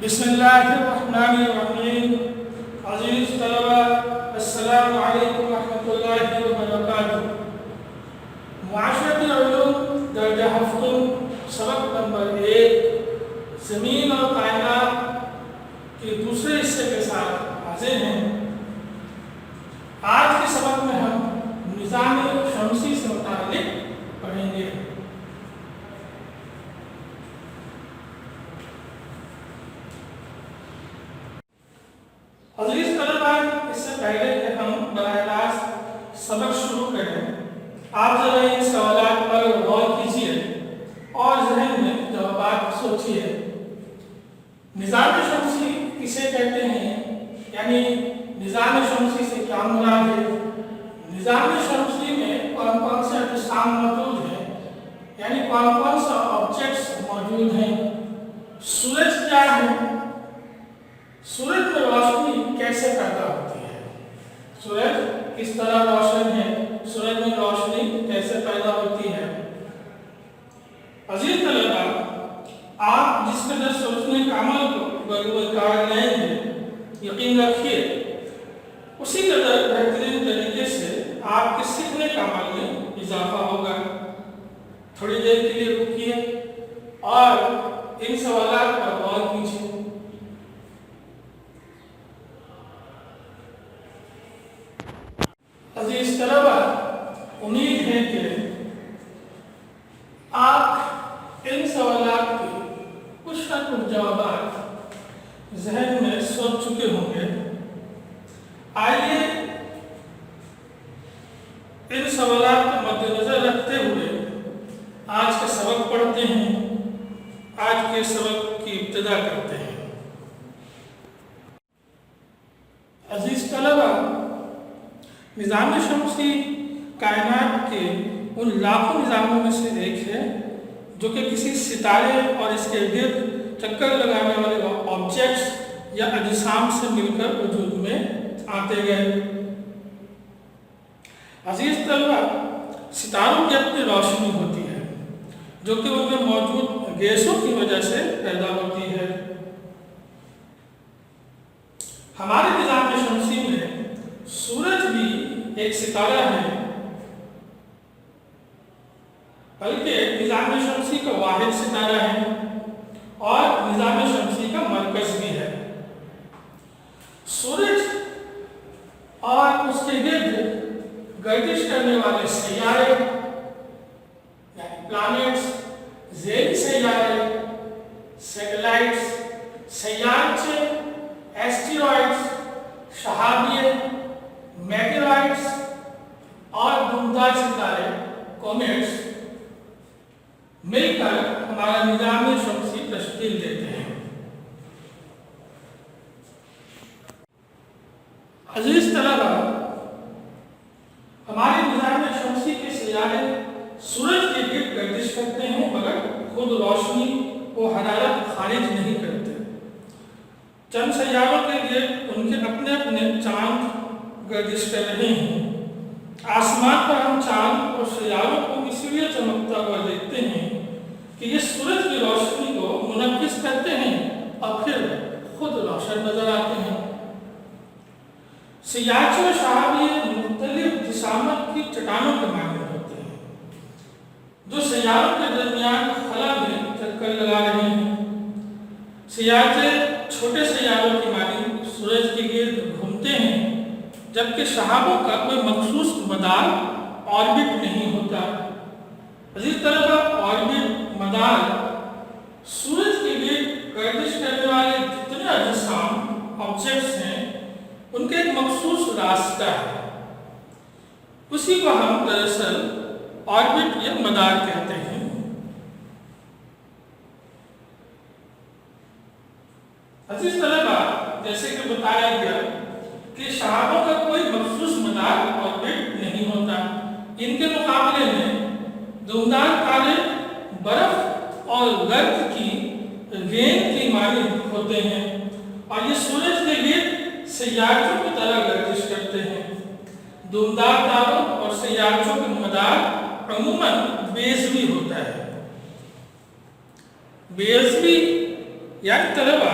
بسم اللہ الرحمن الرحیم. عزیز طلبہ، السلام علیکم ورحمۃ اللہ وبرکاتہ. معاشرتی علوم درجہ ہفتم سبق نمبر 1 زمین اور کائنات کے دوسرے حصے کے ساتھ حاضر ہیں. آج کے سبق میں ہم نظام شمسی سے متعلق پڑھیں گے. عزیز طلبہ، اس سے پہلے کہ ہم براہ راست سبق شروع کریں، آپ ذرا ان سوالات پر غور کیجیے اور ذہن میں جوابات سوچیے. نظام شمسی کسے کہتے ہیں؟ یعنی نظام شمسی سے کیا مراد ہے؟ نظام شمسی میں کون کون سے اجسام موجود ہیں، یعنی کون کون سے آبجیکٹس موجود ہیں؟ سورج کیا ہے؟ سورج میں روشنی کیسے پیدا ہوتی ہے؟ سورج کس طرح روشن ہے؟ سورج میں روشنی کیسے پیدا ہوتی ہے؟ عزیز طلبہ، آپ جس قدر سوچنے کا عمل کو بروکار لیں گے، یقین رکھیے اسی قدر بہترین طریقے سے آپ کے سیکھنے کا عمل میں اضافہ ہوگا. تھوڑی دیر کے لیے رکیے اور ان سوالات پر غور کیجیے. عزیز طلبہ، امید ہے کہ آپ ان سوالات کے کچھ نہ کچھ جوابات ذہن میں سوچ چکے ہوں گے. آئیے ان سوالات کو مد نظر رکھتے ہوئے آج کا سبق پڑھتے ہیں. آج کے سبق کی ابتدا کرتے ہیں. عزیز طلبہ، نظام شمسی کائنات کے ان لاکھوں نظاموں میں سے ایک ہے جو کہ کسی ستارے اور اس کے گرد چکر لگانے والے آبجیکٹس یا اجسام سے مل کر وجود میں آتے گئے. عزیز طلبہ، ستاروں کی اپنی روشنی ہوتی ہے جو کہ ان میں موجود گیسوں کی وجہ سے پیدا ہوتی ہے. ہمارے نظام شمسی میں سورج بھی ایک ستارہ ہے، بلکہ نظام شمسی کا واحد ستارہ ہے اور نظام شمسی کا مرکز بھی ہے. سورج اور اس کے گرد گردش کرنے والے سیارے یعنی پلانٹس، ذیلی سیارے، سیٹلائٹس، سیارچے، ایسٹیرائڈز، شہابیے، میٹیرائٹس اور دمدار ستارے کومیٹس مل کر ہمارا نظام شمسی تشکیل دیتے ہیں. عزیز طلبہ، ہمارے نظام شمسی کے سیارے سورج کے گرد گردش کرتے ہیں مگر خود روشنی و حرارت خارج نہیں کرتے. چند سیاروں کے گرد ان کے اپنے اپنے چاند گردش کر رہے ہیں. آسمان پر ہم چاند اور سیاروں کو اس لیے چمکتا ہوا دیکھتے ہیں کہ یہ سورج کی روشنی کو منعکس کرتے ہیں اور پھر خود روشن نظر آتے ہیں. سیارچے و شہابیے مختلف جسامت کی چٹانوں کے مانند ہوتے ہیں جو سیاروں کے درمیان خلا میں چکر لگا رہے ہیں. سیارچے چھوٹے سیاروں کی مانند سورج کے گرد گھومتے ہیں، جبکہ شہابوں کا کوئی مخصوص مدار آربٹ نہیں ہوتا. عزیز طلبہ، آربٹ، مدار سورج کے گرد گردش کرنے والے جتنے اجسام آبجیکٹس ہیں ان کا ایک مخصوص راستہ ہے. اسی کو ہم دراصل آربٹ یا مدار کہتے ہیں. عزیز طلبہ، جیسے کہ بتایا گیا کہ شہابوں کا کوئی مخصوص مدار آربٹ نہیں ہوتا. ان کے مقابلے میں دمدار تارے برف اور گرد کی گیند کی مانند ہوتے ہیں اور یہ سورج کے گرد سیارچوں کی طرح گردش کرتے ہیں. دمدار تاروں اور سیارچوں کا مدار عموماً بیضوی ہوتا ہے. بیضوی یعنی طلبہ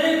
1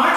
8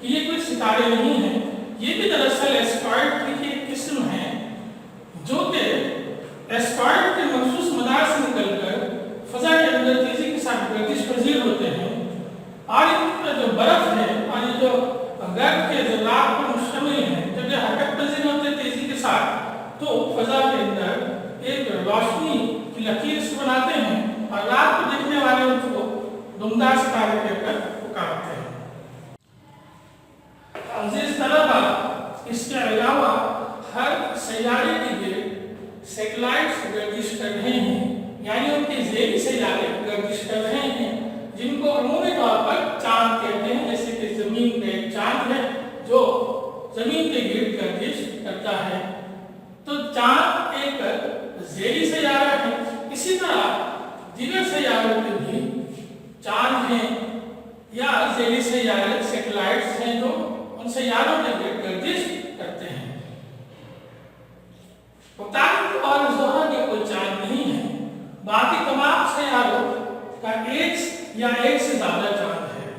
کہ یہ کوئی ستارے نہیں ہیں، یہ بھی دراصل ایسٹرائڈ کی ایک قسم ہے جو کہ ایسٹرائڈ کے مخصوص مدار سے نکل کر فضا کے اندر تیزی کے ساتھ گردش پذیر ہوتے ہیں، اور ان کا جو برف ہے اور یہ جو گرد کے ذرات پر مشتمل ہیں، جب یہ حرکت پذیر ہوتے ہیں تیزی کے ساتھ تو فضا کے اندر ایک روشنی کی لکیر سے بناتے ہیں اور رات کو دیکھنے والے ان کو دمدار ستارے کہہ کر پکارتے ہیں۔ عزیز طلبہ، اس کے علاوہ ہر سیارے کے گرد سیٹلائٹس گردش کر رہے ہیں، یعنی ان کے ذیلی سیارے گردش کر رہے ہیں، جن کو عمومی طور پر چاند کہتے ہیں، جیسے کہ زمین کا ایک چاند ہے جو زمین کے گرد گردش کرتا ہے۔ تو چاند ایک ذیلی سیارہ ہے، اسی طرح دیگر سیاروں کے بھی چاند ہیں یا ذیلی سیارے سیٹلائٹس ہیں جو ان سیاروں کے گرد گردش کرتے ہیں۔ تاریخ اور زحل کے کوئی چاند نہیں ہے، باقی تمام سیاروں کا ایک یا ایک سے زیادہ چاند ہے۔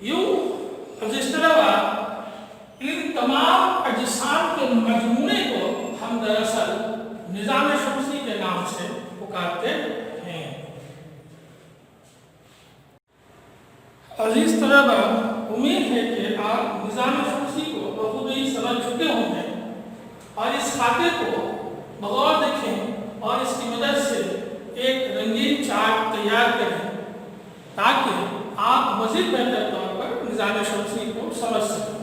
یوں اس طرح ان تمام اجسام کے مجموعے کو ہم دراصل نظام شمسی کے نام سے پکارتے ہیں۔ عزیز طلبہ، امید ہے کہ آپ نظام شمسی کو بخوبی سمجھ چکے ہوں گے اور اس خاکے کو بغور دیکھیں اور اس کی مدد سے ایک رنگین چارٹ تیار کریں تاکہ آپ مزید بہتر طور پر نظام شمسی کو سمجھ سکیں۔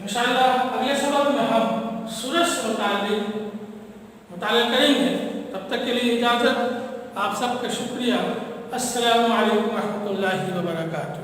انشاءاللہ اگلے سبق میں ہم سورج سے متعلق مطالعہ کریں گے۔ تب تک کے لیے اجازت، آپ سب کا شکریہ۔ السلام علیکم ورحمۃ اللہ وبرکاتہ۔